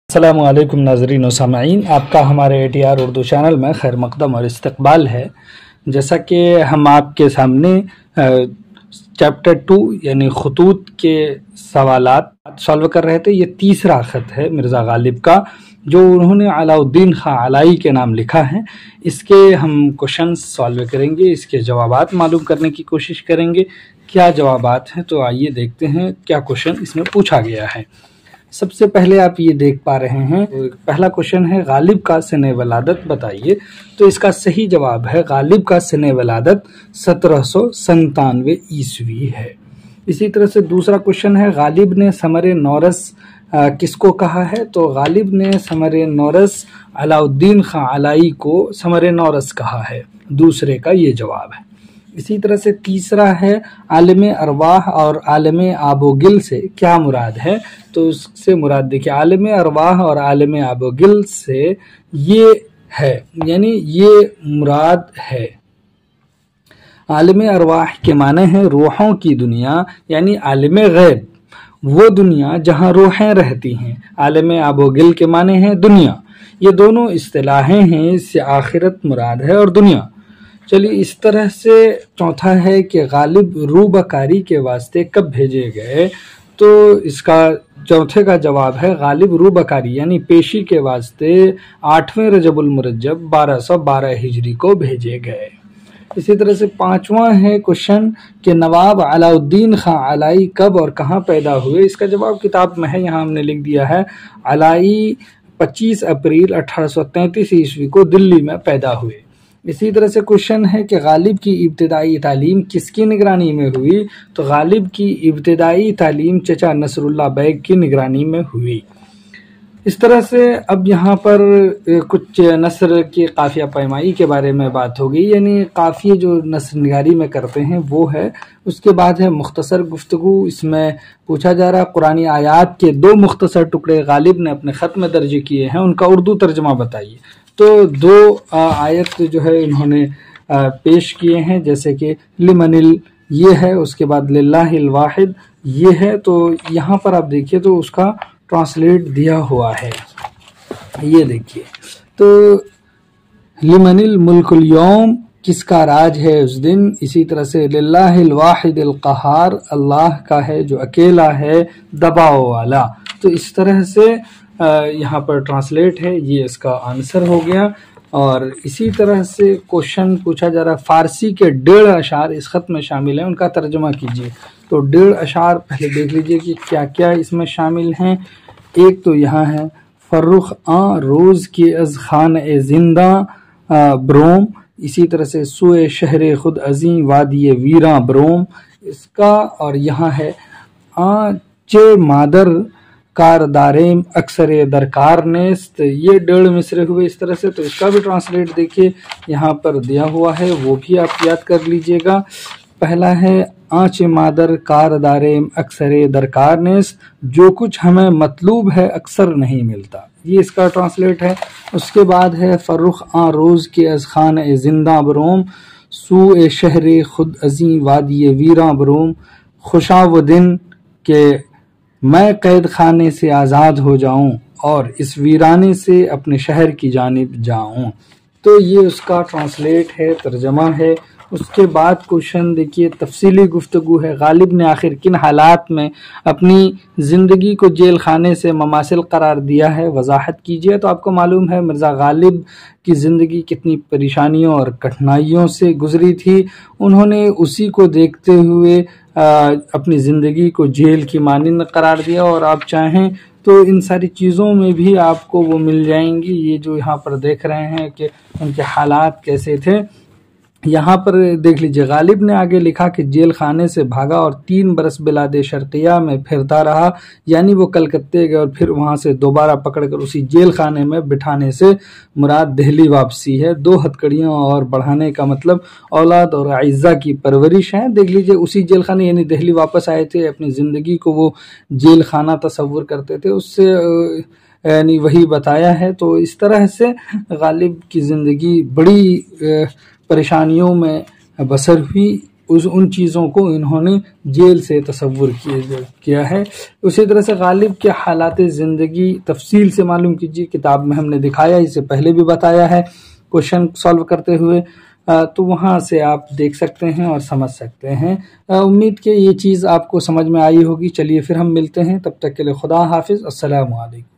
अस्सलामु अलैकुम नाज़रीन व सामईन, आपका हमारे ATR उर्दू चैनल में खैर मक़दम और इस्तक़बाल है। जैसा कि हम आपके सामने चैप्टर 2 यानी ख़ुतूत के सवालात सॉल्व कर रहे थे। ये तीसरा ख़त है मिर्ज़ा गालिब का, जो उन्होंने अलाउद्दीन खां अलाई के नाम लिखा है। इसके हम क्वेश्चंस सॉल्व करेंगे, इसके जवाबात मालूम करने की कोशिश करेंगे क्या जवाबात हैं। तो आइए देखते हैं क्या क्वेश्चन इसमें पूछा गया है। सबसे पहले आप ये देख पा रहे हैं, पहला क्वेश्चन है गालिब का सने वलादत बताइए। तो इसका सही जवाब है गालिब का सने वलादत 1797 ईस्वी है। इसी तरह से दूसरा क्वेश्चन है गालिब ने समर नौरस किसको कहा है। तो गालिब ने समर नौरस अलाउद्दीन खां अलाई को समर नौरस कहा है, दूसरे का ये जवाब है। इसी तरह से तीसरा है आलम अरवाह और आलम आबोगिल से क्या मुराद है। तो उससे मुराद देखिए, आलम अरवाह और आलम आबोगिल से ये है, यानी ये मुराद है। आलम अरवाह के माने हैं रूहों की दुनिया, यानी आलम गैब, वो दुनिया जहाँ रूहें रहती हैं। आलम आबोगिल के माने हैं दुनिया। ये दोनों इस्तिलाहें हैं, इससे आखिरत मुराद है और दुनिया। चलिए, इस तरह से चौथा है कि गालिब रूबकारी के वास्ते कब भेजे गए। तो इसका चौथे का जवाब है गालिब रूबकारी यानी पेशी के वास्ते 8वें रजबुल मुरज्जब 1212 हिजरी को भेजे गए। इसी तरह से पांचवा है क्वेश्चन कि नवाब अलाउद्दीन खां अलाई कब और कहाँ पैदा हुए। इसका जवाब किताब में है, यहाँ हमने लिख दिया है। अलाई 25 अप्रैल 1833 ईस्वी को दिल्ली में पैदा हुए। इसी तरह से क्वेश्चन है कि गालिब की इब्तिदाई तालीम किसकी निगरानी में हुई। तो गालिब की इब्तिदाई तालीम चचा नसरुल्लाह बैग की निगरानी में हुई। इस तरह से अब यहाँ पर कुछ नस्र की काफ़िया पैमाई के बारे में बात हो गई, यानी काफ़िए जो नस्र निगारी में करते हैं वो है। उसके बाद है मुख्तसर गुफ्तगू। इसमें पूछा जा रहा कुरानी आयात के 2 मुख्तसर टुकड़े गालिब ने अपने ख़त में दर्ज किए हैं, उनका उर्दू तर्जमा बताइए। तो 2 आयत जो है इन्होंने पेश किए हैं, जैसे कि लिमनिल ये है, उसके बाद लिल्लाहिल वाहिद ये है। तो यहाँ पर आप देखिए तो उसका ट्रांसलेट दिया हुआ है, ये देखिए। तो लिमनिल मुल्कुल यौम किसका राज है उस दिन। इसी तरह से लिल्लाहिल वाहिदिल क़हार अल्लाह का है जो अकेला है दबाव वाला। तो इस तरह से यहाँ पर ट्रांसलेट है, ये इसका आंसर हो गया। और इसी तरह से क्वेश्चन पूछा जा रहा है फारसी के 1.5 अशार इस खत में शामिल हैं, उनका तर्जुमा कीजिए। तो 1.5 अशार पहले देख लीजिए कि क्या क्या इसमें शामिल हैं। एक तो यहाँ है फर्रुख रोज़ की अज खान ए जिंदा ब्रोम। इसी तरह से सुए शहर खुद अजीम वादी वीरा ब्रोम इसका। और यहाँ है चे मादर कार दारेम अक्सर दरकार नेस्त, ये 1.5 मिसरे हुए इस तरह से। तो इसका भी ट्रांसलेट देखिए यहाँ पर दिया हुआ है, वो भी आप याद कर लीजिएगा। पहला है आँच मादर कार दारेम अक्सर दरकार नेस्त, जो कुछ हमें मतलूब है अक्सर नहीं मिलता, ये इसका ट्रांसलेट है। उसके बाद है फर्रुख रोज़ के अज खान ए जिंदा बरोम सू ए शहर खुद अजीम वादी वीरा बरोम, खुशा वो दिन के मैं कैद खाने से आज़ाद हो जाऊं और इस वीराने से अपने शहर की जानिब जाऊं। तो ये उसका ट्रांसलेट है, तर्जमा है। उसके बाद क्वेश्चन देखिए तफसीली गुफ्तगू है, गालिब ने आखिर किन हालात में अपनी ज़िंदगी को जेल खाने से ममासिल करार दिया है, वजाहत कीजिए। तो आपको मालूम है मिर्ज़ा गालिब की ज़िंदगी कितनी परेशानियों और कठिनाइयों से गुजरी थी। उन्होंने उसी को देखते हुए अपनी ज़िंदगी को जेल की मानिंद करार दिया। और आप चाहें तो इन सारी चीज़ों में भी आपको वो मिल जाएंगी, ये जो यहाँ पर देख रहे हैं कि उनके हालात कैसे थे। यहाँ पर देख लीजिए, गालिब ने आगे लिखा कि जेल खाने से भागा और 3 बरस बिलादे शर्किया में फिरता रहा, यानी वो कलकत्ते गए और फिर वहाँ से दोबारा पकड़कर उसी जेल खाने में बिठाने से मुराद दिल्ली वापसी है। 2 हथकड़ियों और बढ़ाने का मतलब औलाद और आइज़ा की परवरिश है। देख लीजिए उसी जेल खाने यानी दिल्ली वापस आए थे, अपनी ज़िंदगी को वो जेल खाना तस्वुर करते थे, उससे यानी वही बताया है। तो इस तरह से गालिब की ज़िंदगी बड़ी परेशानियों में बसर हुई। ان چیزوں کو انہوں نے جیل سے تصور کیا ہے۔ اسی طرح سے غالب کے حالات زندگی تفصیل سے معلوم کیجیے، کتاب میں ہم نے دکھایا، اسے پہلے بھی بتایا ہے کوشچن سالو کرتے ہوئے، تو وہاں سے آپ دیکھ سکتے ہیں اور سمجھ سکتے ہیں۔ امید کہ یہ چیز آپ کو سمجھ میں آئی ہوگی۔ چلیے پھر ہم ملتے ہیں، تب تک کے لیے خدا حافظ، السلام علیکم۔